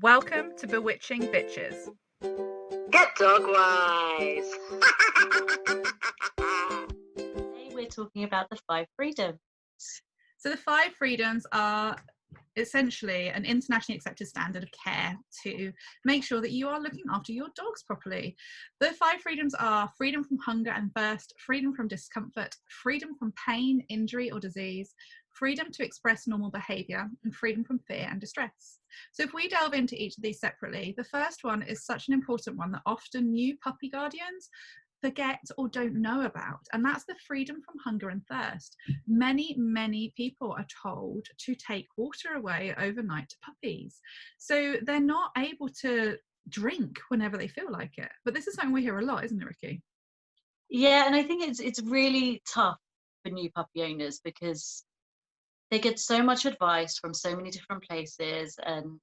Welcome to Bewitching Bitches. Get dog wise. Today we're talking about the 5 freedoms. So the 5 freedoms are essentially an internationally accepted standard of care to make sure that you are looking after your dogs properly. The 5 freedoms are freedom from hunger and thirst, freedom from discomfort, freedom from pain, injury or disease, freedom to express normal behaviour, and freedom from fear and distress. So if we delve into each of these separately, the first one is such an important one that often new puppy guardians forget or don't know about, and that's the freedom from hunger and thirst. Many people are told to take water away overnight to puppies, so they're not able to drink whenever they feel like it. But this is something we hear a lot, isn't it, Ricky? Yeah, and I think it's really tough for new puppy owners because they get so much advice from so many different places, and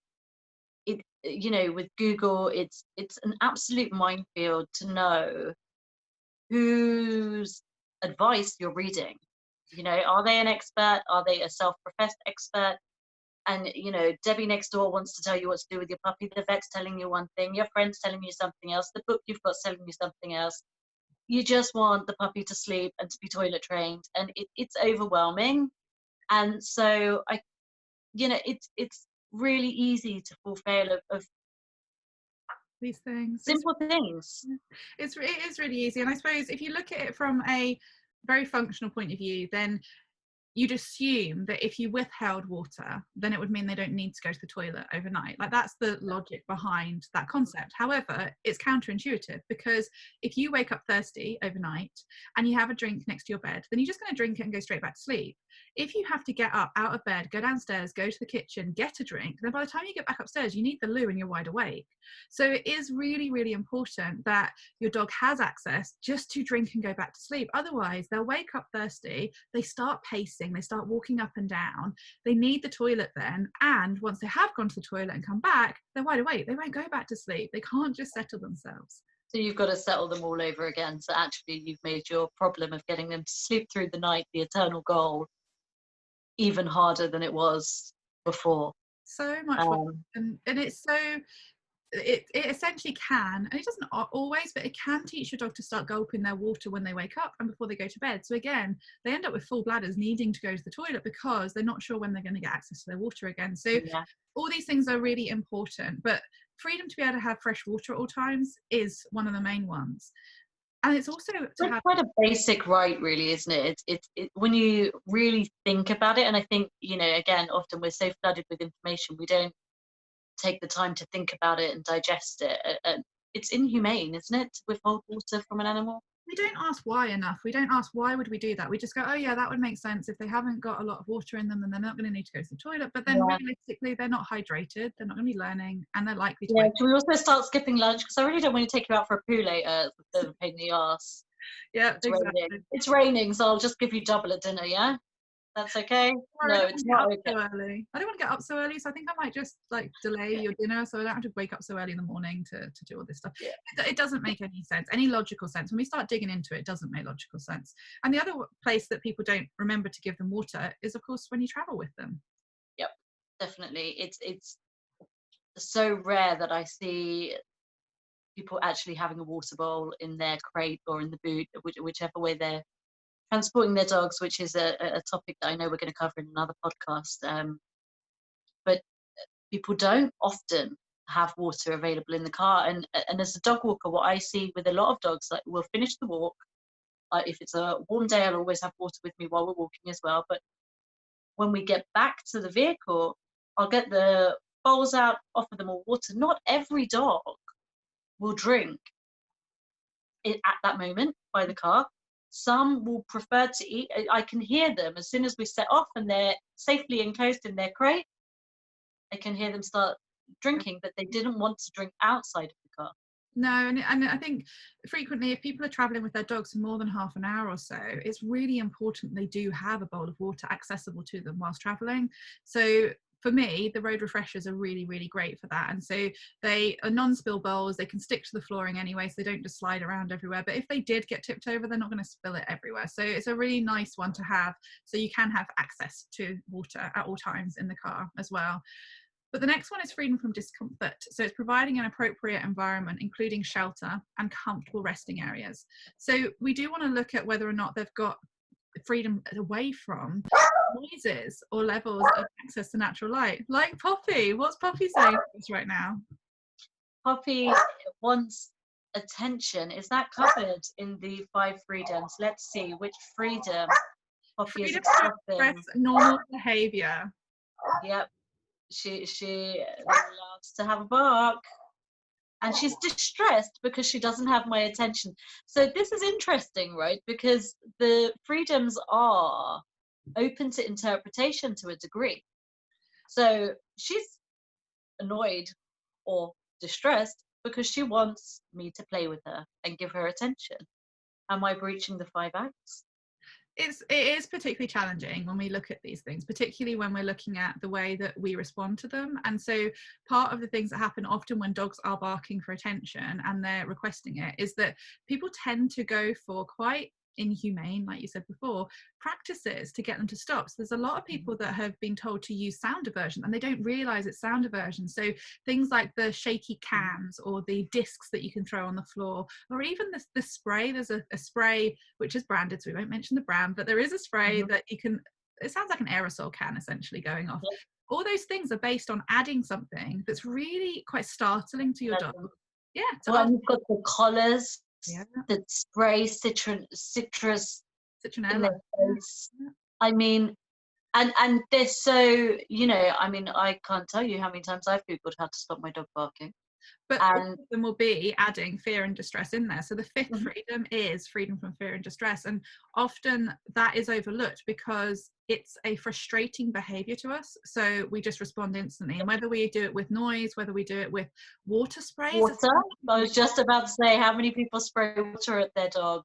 with Google it's an absolute minefield to know whose advice you're reading. Are they an expert? Are they a self-professed expert? And Debbie next door wants to tell you what to do with your puppy, the vet's telling you one thing, your friend's telling you something else, the book you've got telling you something else. You just want the puppy to sleep and to be toilet trained, and it's overwhelming. And so it's really easy to fall foul of These things, simple things. It is really easy. And I suppose if you look at it from a very functional point of view, then you'd assume that if you withheld water, then it would mean they don't need to go to the toilet overnight. Like, that's the logic behind that concept. However, it's counterintuitive, because if you wake up thirsty overnight and you have a drink next to your bed, then you're just going to drink it and go straight back to sleep. If you have to get up out of bed, go downstairs, go to the kitchen, get a drink, then by the time you get back upstairs, you need the loo and you're wide awake. So it is really important that your dog has access just to drink and go back to sleep. Otherwise, they'll wake up thirsty, they start pacing, they start walking up and down, they need the toilet then, and once they have gone to the toilet and come back, they're wide awake, they won't go back to sleep, they can't just settle themselves. So you've got to settle them all over again. So actually you've made your problem of getting them to sleep through the night, the eternal goal, even harder than it was before. So much work. And it's so it essentially can, and it doesn't always, but it can teach your dog to start gulping their water when they wake up and before they go to bed. So again, they end up with full bladders, needing to go to the toilet because they're not sure when they're going to get access to their water again. So yeah, all these things are really important, but freedom to be able to have fresh water at all times is one of the main ones. And it's also quite a basic right, really, isn't it? It's when you really think about it. And I think, again, often we're so flooded with information, we don't take the time to think about it and digest it. And it's inhumane, isn't it, to withhold water from an animal? We don't ask why enough. We don't ask why would we do that. We just go, oh yeah, that would make sense. If they haven't got a lot of water in them, then they're not going to need to go to the toilet. But then realistically, they're not hydrated, they're not going to be learning, and they're likely to Can we also start skipping lunch? Because I really don't want to take you out for a poo later. It's a pain in the arse. Yeah, exactly. It's raining, so I'll just give you double at dinner, yeah? That's okay? No, it's not okay. So early. I don't want to get up so early, so I think I might just delay your dinner so I don't have to wake up so early in the morning to do all this stuff. Yeah. It doesn't make any sense, any logical sense. When we start digging into it, it doesn't make logical sense. And the other place that people don't remember to give them water is, of course, when you travel with them. Yep, definitely. It's so rare that I see people actually having a water bowl in their crate or in the boot, whichever way they're transporting their dogs, which is a topic that I know we're going to cover in another podcast. But people don't often have water available in the car. And as a dog walker, what I see with a lot of dogs, like, we'll finish the walk. If it's a warm day, I'll always have water with me while we're walking as well. But when we get back to the vehicle, I'll get the bowls out, offer them all water. Not every dog will drink it at that moment by the car. Some will prefer to eat. I can hear them as soon as we set off and they're safely enclosed in their crate. I can hear them start drinking, but they didn't want to drink outside of the car. No, and I think frequently if people are travelling with their dogs for more than half an hour or so, it's really important they do have a bowl of water accessible to them whilst travelling. So for me, the road refreshers are really great for that. And so they are non-spill bowls, they can stick to the flooring anyway, so they don't just slide around everywhere. But if they did get tipped over, they're not going to spill it everywhere. So it's a really nice one to have, so you can have access to water at all times in the car as well. But the next one is freedom from discomfort. So it's providing an appropriate environment, including shelter and comfortable resting areas. So we do want to look at whether or not they've got freedom away from noises or levels of access to natural light. Like Poppy. What's Poppy saying to us right now? Poppy wants attention. Is that covered in the 5 freedoms? Let's see which freedom Poppy is Freedom to expressing. express normal behaviour. Yep. She loves to have a bark. And she's distressed because she doesn't have my attention. So this is interesting, right? Because the freedoms are open to interpretation to a degree. So she's annoyed or distressed because she wants me to play with her and give her attention. Am I breaching the 5 acts? It is particularly challenging when we look at these things, particularly when we're looking at the way that we respond to them. And so part of the things that happen often when dogs are barking for attention and they're requesting it is that people tend to go for quite inhumane, like you said before, practices to get them to stop. So there's a lot of people that have been told to use sound aversion and they don't realize it's sound aversion. So things like the shaky cans or the discs that you can throw on the floor, or even the spray. There's a spray which is branded, so we won't mention the brand, but there is a spray that you can, it sounds like an aerosol can essentially going off. All those things are based on adding something that's really quite startling to your dog. Yeah. Well, you've got the collars that spray citrus in their face. I mean, and they're so, you know, I mean, I can't tell you how many times I've Googled how to stop my dog barking. But all of them will be adding fear and distress in there. So the 5th freedom is freedom from fear and distress. And often that is overlooked because it's a frustrating behavior to us. So we just respond instantly. And whether we do it with noise, whether we do it with water sprays. Water? I was just about to say, how many people spray water at their dog?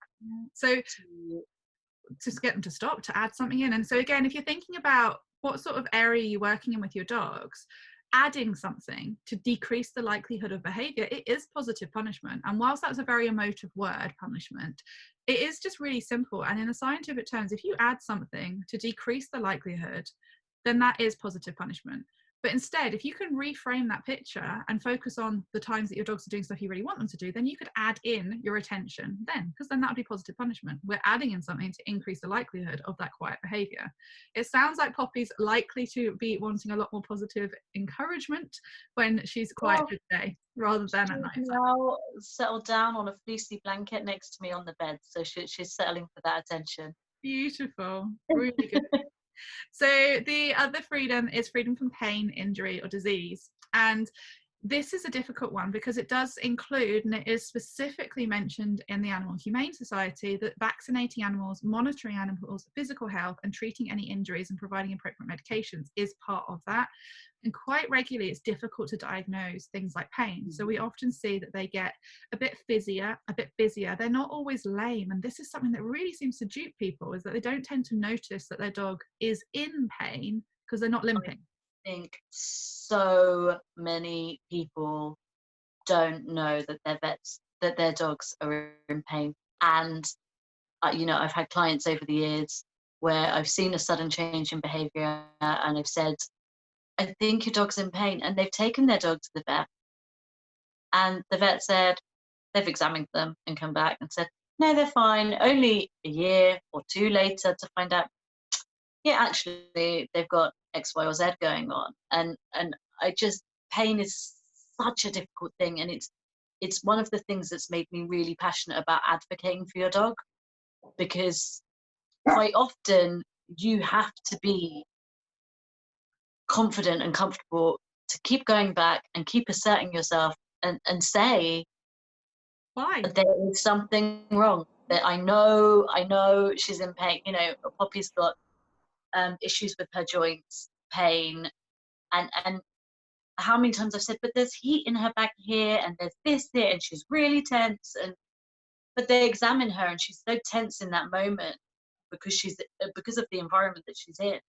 So to get them to stop, to add something in. And so again, if you're thinking about what sort of area you're working in with your dogs, adding something to decrease the likelihood of behavior, it is positive punishment. And whilst that's a very emotive word, punishment, it is just really simple. And in the scientific terms, if you add something to decrease the likelihood, then that is positive punishment. But instead, if you can reframe that picture and focus on the times that your dogs are doing stuff you really want them to do, then you could add in your attention then, because then that would be positive punishment. We're adding in something to increase the likelihood of that quiet behaviour. It sounds like Poppy's likely to be wanting a lot more positive encouragement when she's quiet today, rather than at night. Now settled down on a fleecy blanket next to me on the bed, so she's settling for that attention. Beautiful, really good. So the other freedom is freedom from pain, injury or disease. And this is a difficult one because it does include, and it is specifically mentioned in the Animal Humane Society, that vaccinating animals, monitoring animals' physical health and treating any injuries and providing appropriate medications is part of that. And quite regularly it's difficult to diagnose things like pain. So we often see that they get a bit busier. They're not always lame. And this is something that really seems to dupe people, is that they don't tend to notice that their dog is in pain because they're not limping. I think so many people don't know that their dogs are in pain. And, you know, I've had clients over the years where I've seen a sudden change in behavior and I've said, I think your dog's in pain. And they've taken their dog to the vet. And the vet said, they've examined them and come back and said, no, they're fine. Only a year or 2 later to find out, yeah, actually, they've got X, Y, or Z going on. And I just, pain is such a difficult thing. And it's one of the things that's made me really passionate about advocating for your dog, because quite often you have to be confident and comfortable to keep going back and keep asserting yourself and say, why there is something wrong, that I know she's in pain. You know, Poppy's got issues with her joints, pain, and how many times I've said, but there's heat in her back here and there's this here and she's really tense, but they examine her and she's so tense in that moment because of the environment that she's in.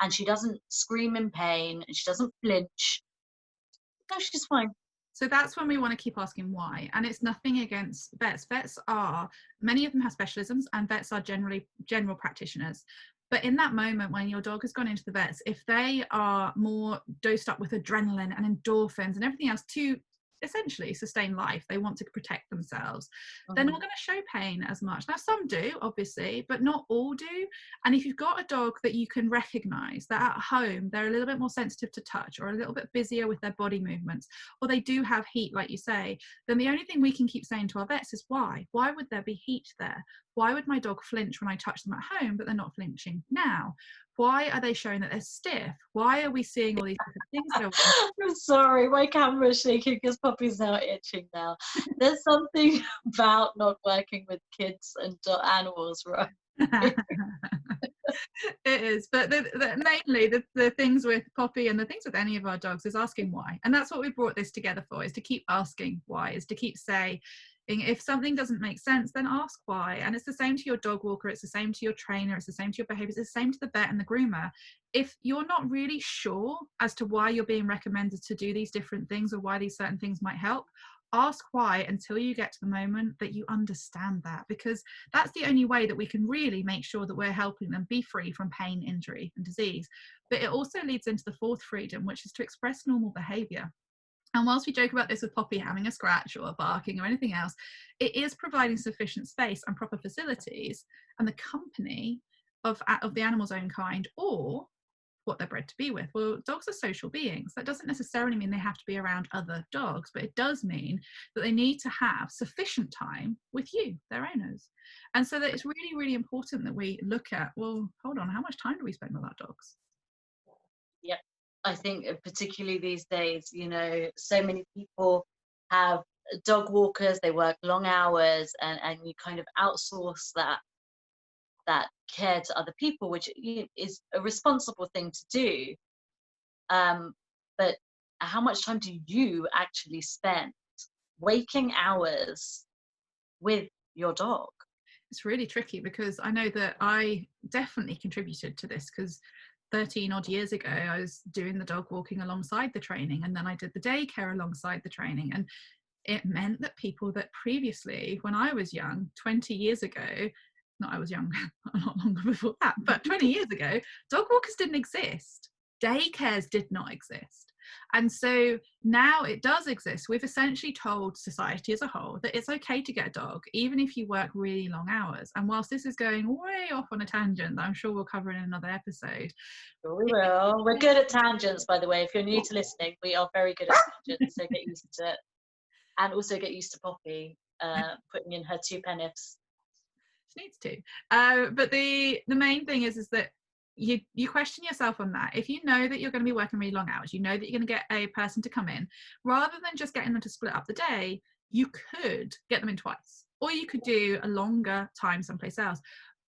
And she doesn't scream in pain and she doesn't flinch. No, she's fine. So that's when we want to keep asking why. And it's nothing against vets. Vets are, many of them have specialisms, and vets are generally general practitioners. But in that moment when your dog has gone into the vets, if they are more dosed up with adrenaline and endorphins and everything else to essentially sustain life, they want to protect themselves, they're not going to show pain as much. Now some do, obviously, but not all do. And if you've got a dog that you can recognize that at home they're a little bit more sensitive to touch, or a little bit busier with their body movements, or they do have heat like you say, then the only thing we can keep saying to our vets is why would there be heat there? Why would my dog flinch when I touch them at home but they're not flinching now? Why are they showing that they're stiff? Why are we seeing all these different things go on? I'm sorry, my camera's shaking because Poppy's now itching now. There's something about not working with kids and animals, right? It is, but mainly the things with Poppy and the things with any of our dogs is asking why. And that's what we brought this together for, is to keep asking why, is to keep saying, if something doesn't make sense, then ask why. And it's the same to your dog walker, it's the same to your trainer, it's the same to your behaviors, it's the same to the vet and the groomer. If you're not really sure as to why you're being recommended to do these different things, or why these certain things might help, ask why until you get to the moment that you understand that, because that's the only way that we can really make sure that we're helping them be free from pain, injury and disease. But it also leads into the fourth freedom, which is to express normal behavior. And whilst we joke about this with Poppy having a scratch or barking or anything else, it is providing sufficient space and proper facilities and the company of the animal's own kind, or what they're bred to be with. Well, dogs are social beings. That doesn't necessarily mean they have to be around other dogs, but it does mean that they need to have sufficient time with you, their owners. And so that it's really, really important that we look at, well, hold on, how much time do we spend with our dogs? Yep. I think particularly these days, you know, so many people have dog walkers, they work long hours, and you kind of outsource that care to other people, which is a responsible thing to do. But how much time do you actually spend waking hours with your dog? It's really tricky, because I know that I definitely contributed to this, because 13 odd years ago I was doing the dog walking alongside the training, and then I did the daycare alongside the training, and it meant that people that previously, when I was young 20 years ago, not I was young a lot longer before that, but 20 years ago, dog walkers didn't exist, daycares did not exist. And so now it does exist. We've essentially told society as a whole that it's okay to get a dog, even if you work really long hours. And whilst this is going way off on a tangent that I'm sure we'll cover in another episode. Sure we will. We're good at tangents, by the way. If you're new to listening, we are very good at tangents, so get used to it. And also get used to Poppy putting in her 2 pennifs. She needs to. But the main thing is that you question yourself on that. If you know that you're going to be working really long hours, you know that you're going to get a person to come in, rather than just getting them to split up the day, you could get them in twice, or you could do a longer time someplace else.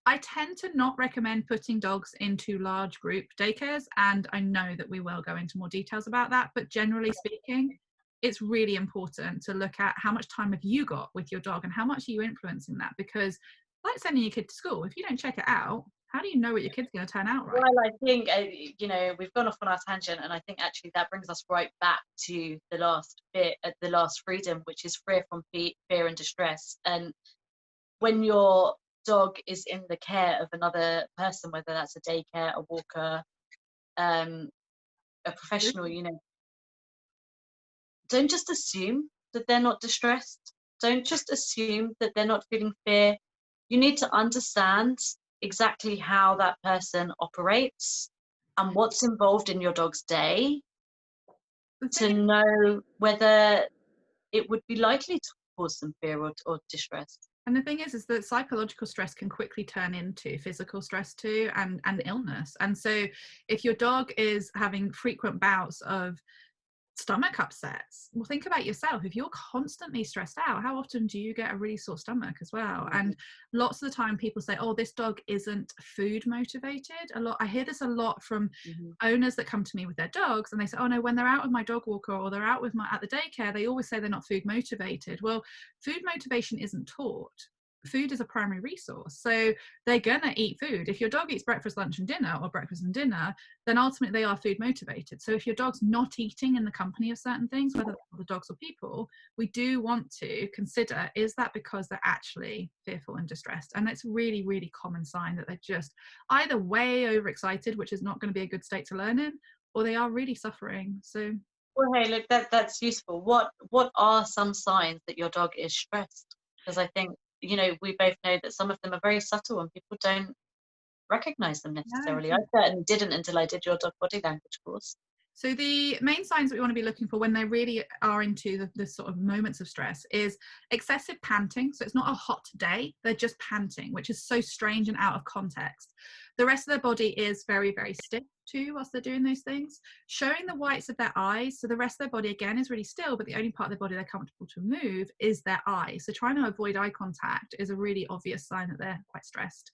I tend to not recommend putting dogs into large group daycares, and I know that we will go into more details about that, but generally speaking, it's really important to look at how much time have you got with your dog and how much are you influencing that, because like sending your kid to school, if you don't check it out, how do you know what your kid's going to turn out right? Well, I think, you know, we've gone off on our tangent, and I think actually that brings us right back to the last bit, the last freedom, which is free from fear and distress. And when your dog is in the care of another person, whether that's a daycare, a walker, a professional, you know, don't just assume that they're not distressed. Don't just assume that they're not feeling fear. You need to understand exactly how that person operates and what's involved in your dog's day to know whether it would be likely to cause some fear or distress. And the thing is that psychological stress can quickly turn into physical stress too, and illness. And so if your dog is having frequent bouts of stomach upsets, well, think about yourself. If you're constantly stressed out, how often do you get a really sore stomach as well? And lots of the time people say, oh, this dog isn't food motivated. I hear this a lot from owners that come to me with their dogs, and they say, oh no, when they're out with my dog walker or they're out with at the daycare, they always say they're not food motivated. Well, food motivation isn't taught. food is a primary resource, so they're gonna eat food. If your dog eats breakfast, lunch and dinner, or breakfast and dinner, then ultimately they are food motivated. So if your dog's not eating in the company of certain things, whether they're other dogs or people, we do want to consider, is that because they're actually fearful and distressed? And it's really, really common sign that they're just either way overexcited, which is not going to be a good state to learn in, or they are really suffering. So Well, hey, look, that's useful. What are some signs that your dog is stressed? Because I think, you know, we both know that some of them are very subtle and people don't recognize them necessarily. I certainly didn't until I did your dog body language course. So the main signs that we want to be looking for when they really are into the sort of moments of stress is excessive panting. So it's not a hot day, they're just panting, which is so strange and out of context. The rest of their body is very, very stiff too whilst they're doing those things. Showing the whites of their eyes. So the rest of their body again is really still, but the only part of their body they're comfortable to move is their eyes. So trying to avoid eye contact is a really obvious sign that they're quite stressed.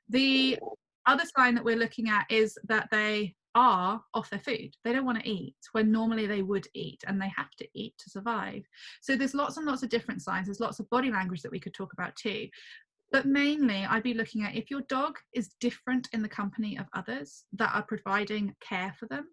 The other sign that we're looking at is that they are off their food. They don't want to eat when normally they would eat, and they have to eat to survive. So there's lots and lots of different signs. There's lots of body language that we could talk about too. But mainly I'd be looking at if your dog is different in the company of others that are providing care for them,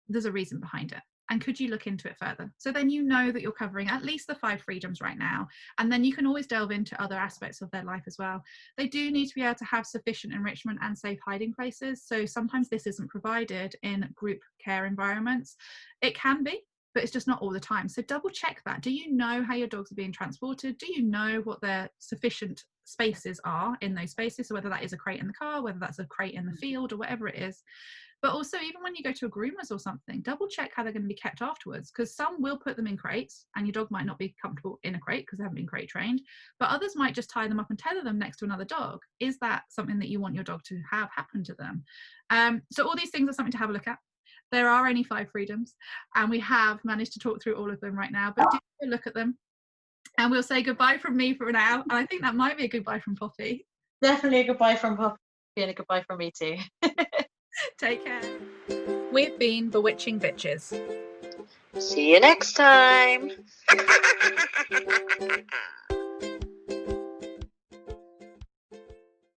there's a reason behind it. And could you look into it further? So then you know that you're covering at least the 5 freedoms right now. And then you can always delve into other aspects of their life as well. They do need to be able to have sufficient enrichment and safe hiding places. So sometimes this isn't provided in group care environments. It can be, but it's just not all the time. So double check that. Do you know how your dogs are being transported? Do you know what their sufficient spaces are in those spaces? So whether that is a crate in the car, whether that's a crate in the field, or whatever it is. But also, even when you go to a groomer's or something, double check how they're going to be kept afterwards, because some will put them in crates and your dog might not be comfortable in a crate because they haven't been crate trained, but others might just tie them up and tether them next to another dog. Is that something that you want your dog to have happen to them? So all these things are something to have a look at. There are only 5 freedoms and we have managed to talk through all of them right now, but do look at them. And we'll say goodbye from me for now. And I think that might be a goodbye from Poppy. Definitely a goodbye from Poppy and a goodbye from me too. Take care. We've been Bewitching Bitches. See you next time.